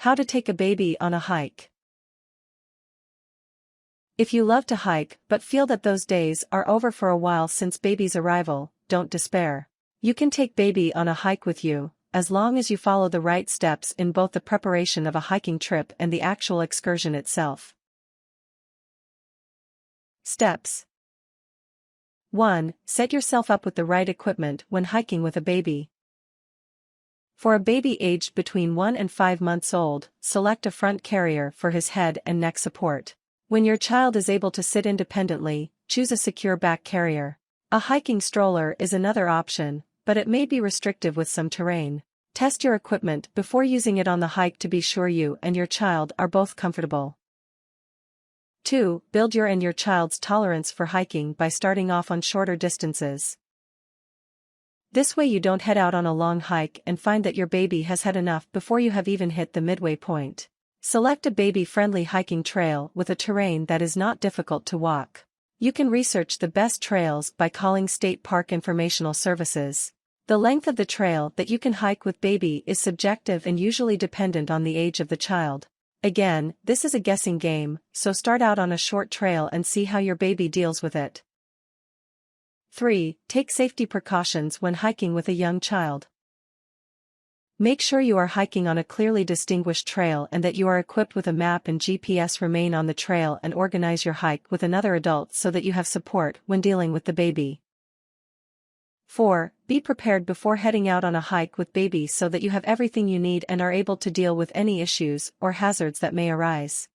How to take a baby on a hike. If you love to hike but feel that those days are over for a while since baby's arrival, don't despair. You can take baby on a hike with you, as long as you follow the right steps in both the preparation of a hiking trip and the actual excursion itself. Steps 1. Set yourself up with the right equipment when hiking with a baby. For a baby aged between 1 and 5 months old, select a front carrier for his head and neck support. When your child is able to sit independently, choose a secure back carrier. A hiking stroller is another option, but it may be restrictive with some terrain. Test your equipment before using it on the hike to be sure you and your child are both comfortable. 2. Build your and your child's tolerance for hiking by starting off on shorter distances. This way you don't head out on a long hike and find that your baby has had enough before you have even hit the midway point. Select a baby-friendly hiking trail with a terrain that is not difficult to walk. You can research the best trails by calling State Park Informational Services. The length of the trail that you can hike with baby is subjective and usually dependent on the age of the child. Again, this is a guessing game, so start out on a short trail and see how your baby deals with it. 3. Take safety precautions when hiking with a young child. Make sure you are hiking on a clearly distinguished trail and that you are equipped with a map and GPS. Remain on the trail and organize your hike with another adult so that you have support when dealing with the baby. 4. Be prepared before heading out on a hike with baby so that you have everything you need and are able to deal with any issues or hazards that may arise.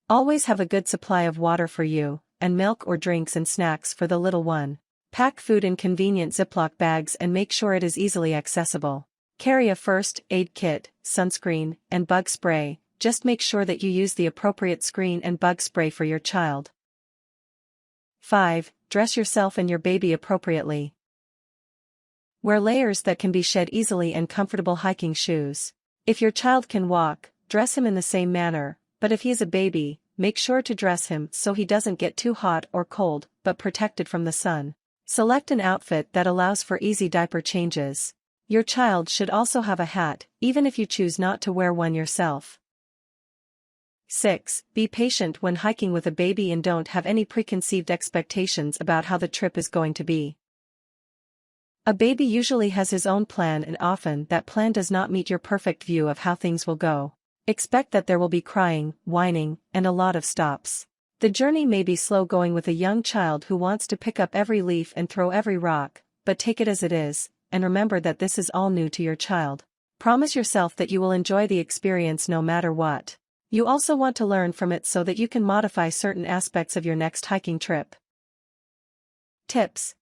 Always have a good supply of water for you, and milk or drinks and snacks for the little one. Pack food in convenient Ziploc bags and make sure it is easily accessible. Carry a first aid kit, sunscreen, and bug spray. Just make sure that you use the appropriate screen and bug spray for your child. 5. Dress yourself and your baby appropriately. Wear layers that can be shed easily and comfortable hiking shoes. If your child can walk, dress him in the same manner, but if he is a baby, make sure to dress him so he doesn't get too hot or cold, but protected from the sun. Select an outfit that allows for easy diaper changes. Your child should also have a hat, even if you choose not to wear one yourself. 6. Be patient when hiking with a baby and don't have any preconceived expectations about how the trip is going to be. A baby usually has his own plan and often that plan does not meet your perfect view of how things will go. Expect that there will be crying, whining, and a lot of stops. The journey may be slow going with a young child who wants to pick up every leaf and throw every rock, but take it as it is, and remember that this is all new to your child. Promise yourself that you will enjoy the experience no matter what. You also want to learn from it so that you can modify certain aspects of your next hiking trip. Tips.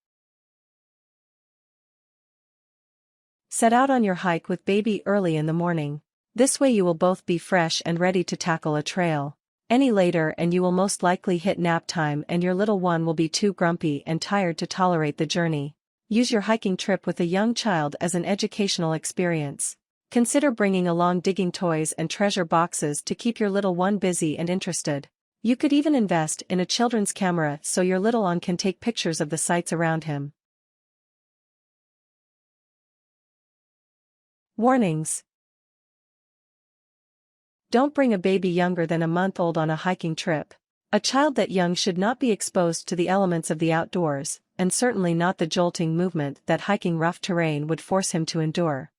Set out on your hike with baby early in the morning. This way you will both be fresh and ready to tackle a trail. Any later and you will most likely hit nap time and your little one will be too grumpy and tired to tolerate the journey. Use your hiking trip with a young child as an educational experience. Consider bringing along digging toys and treasure boxes to keep your little one busy and interested. You could even invest in a children's camera so your little one can take pictures of the sights around him. Warnings. Don't bring a baby younger than a month old on a hiking trip. A child that young should not be exposed to the elements of the outdoors, and certainly not the jolting movement that hiking rough terrain would force him to endure.